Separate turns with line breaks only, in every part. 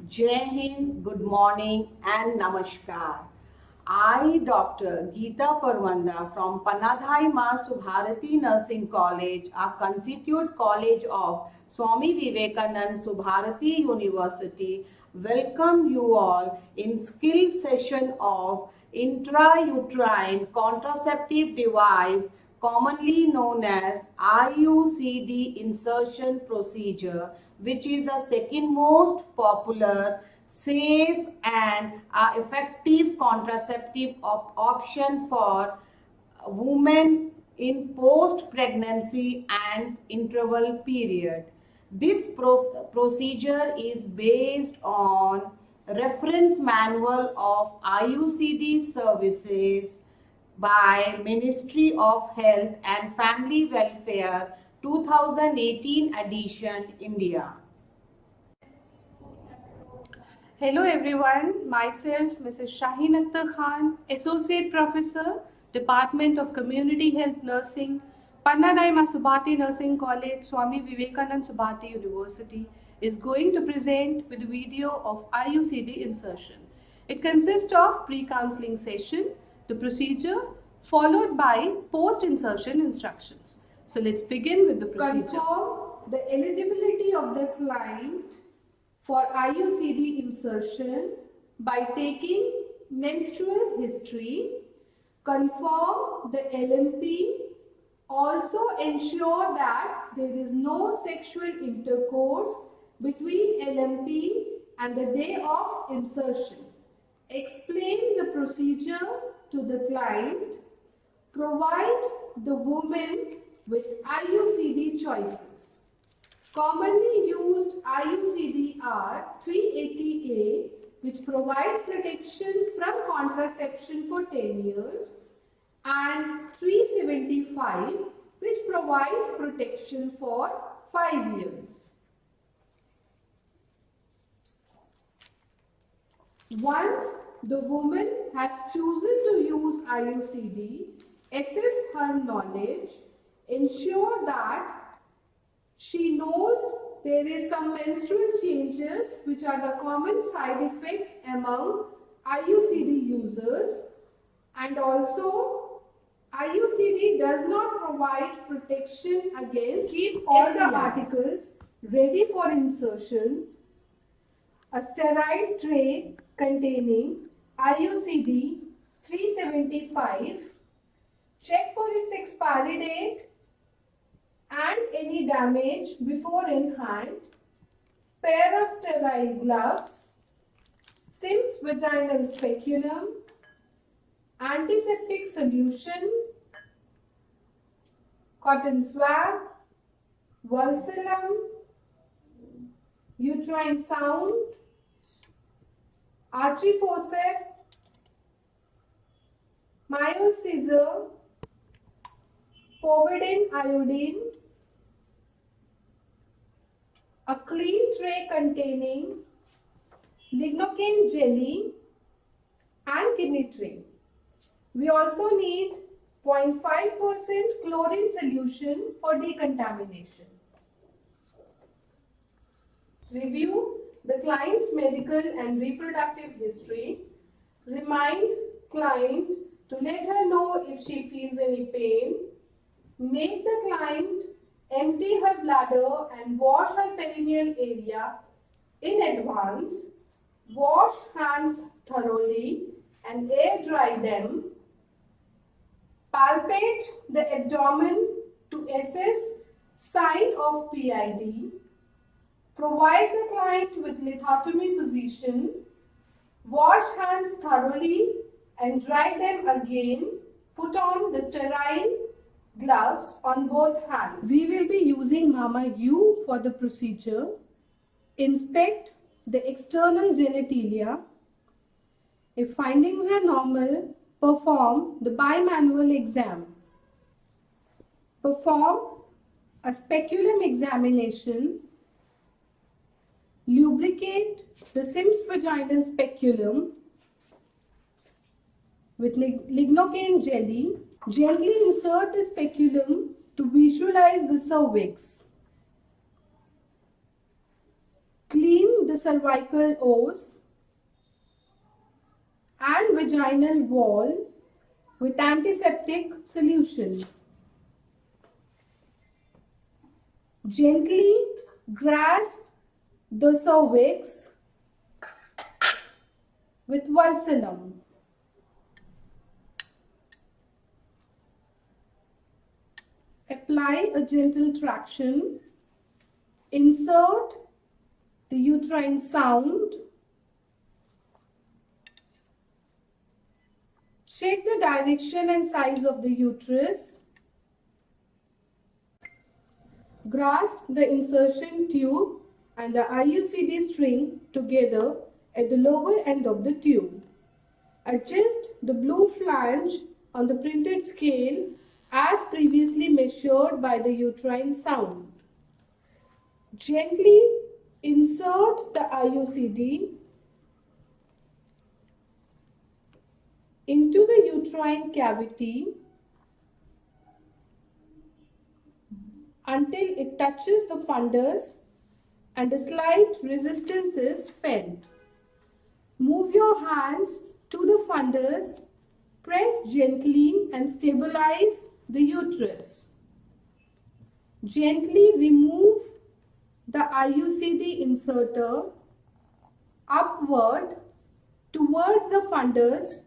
Jai Hind, good morning and namaskar. I, Dr. Geeta Parwanda from Panna Dhai Subharti Nursing College, a constitute college of Swami Vivekanand Subharti University, welcome you all in skill session of intrauterine contraceptive device commonly known as IUCD insertion procedure, which is a second most popular, safe and effective contraceptive option for women in post-pregnancy and interval period. This procedure is based on reference manual of IUCD services by Ministry of Health and Family Welfare 2018 edition, India.
Hello everyone, myself Mrs. Shaheen Akhtar Khan, Associate Professor, Department of Community Health Nursing, Panna Subharti Nursing College, Swami Vivekanand Subharti University, is going to present with a video of IUCD insertion. It consists of pre-counseling session, the procedure, followed by post-insertion instructions. So let's begin with the procedure.
Confirm the eligibility of the client for IUCD insertion by taking menstrual history, confirm the LMP, also ensure that there is no sexual intercourse between LMP and the day of insertion. Explain the procedure to the client, provide the woman with IUCD choices. Commonly used IUCD are 380A, which provide protection from contraception for 10 years, and 375, which provide protection for 5 years. Once the woman has chosen to use IUCD, assess her knowledge, ensure that she knows there is some menstrual changes which are the common side effects among IUCD users, and also IUCD does not provide protection against. Keep all the articles ready for insertion. A sterile tray containing IUCD 375. Check for its expiry date and any damage before in hand, pair of sterile gloves, Sims vaginal speculum, antiseptic solution, cotton swab, Valsalum, uterine sound, artery forceps, Mayo scissor, povidone iodine, a clean tray containing lignocaine jelly and kidney tray. We also need 0.5% chlorine solution for decontamination. Review the client's medical and reproductive history. Remind client to let her know if she feels any pain. Make the client empty her bladder and wash her perineal area in advance. Wash hands thoroughly and air dry them. Palpate the abdomen to assess sign of PID. Provide the client with lithotomy position. Wash hands thoroughly and dry them again. Put on the sterile gloves on both hands. We will be using Mama U for the procedure. Inspect the external genitalia. If findings are normal, perform the bimanual exam. Perform a speculum examination. Lubricate the Sims vaginal speculum with lignocaine jelly. Gently insert the speculum to visualize the cervix. Clean the the cervical os and vaginal wall with antiseptic solution. Gently grasp the cervix with valsalum. Apply a gentle traction. Insert the uterine sound. Check the direction and size of the uterus. Grasp the insertion tube and the IUCD string together at the lower end of the tube. Adjust the blue flange on the printed scale as previously measured by the uterine sound. Gently insert the IUCD into the uterine cavity until it touches the fundus and a slight resistance is felt. Move your hands to the fundus, press gently and stabilize the uterus. Gently remove the IUCD inserter upward towards the fundus,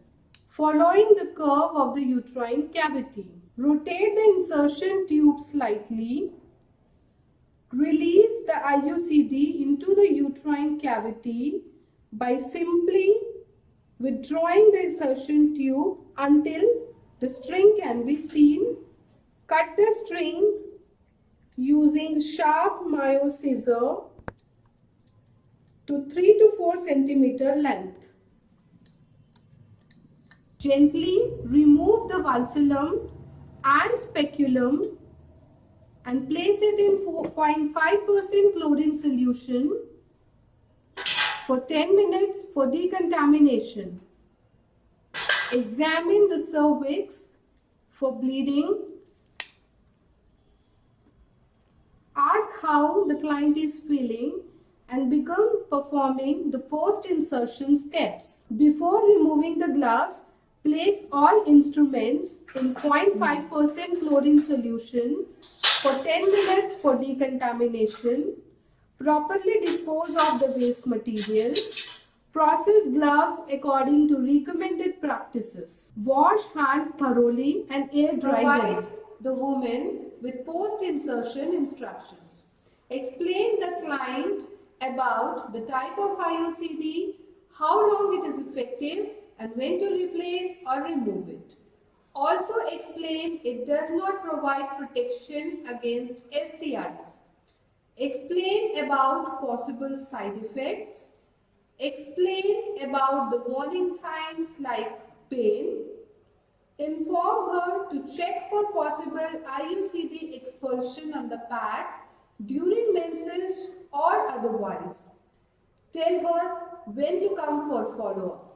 following the curve of the uterine cavity. Rotate the insertion tube slightly. Release the IUCD into the uterine cavity by simply withdrawing the insertion tube until the string can be seen. Cut the string using sharp Mayo scissor to 3 to 4 cm length. Gently remove the valsalum and speculum and place it in 4.5% chlorine solution for 10 minutes for decontamination. Examine the cervix for bleeding. Ask how the client is feeling and begin performing the post-insertion steps. Before removing the gloves, place all instruments in 0.5% chlorine solution for 10 minutes for decontamination. Properly dispose of the waste material. Process gloves according to recommended practices. Wash hands thoroughly and air dry them.
Provide the woman with post-insertion instructions. Explain the client about the type of IUCD, how long it is effective, and when to replace or remove it. Also explain it does not provide protection against STIs. Explain about possible side effects. Explain about the warning signs like pain. Inform her to check for possible IUCD expulsion on the pad during menses or otherwise. Tell her when to come for follow-up.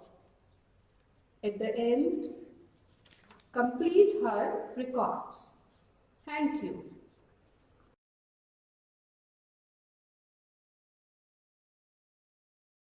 At the end, complete her records. Thank you.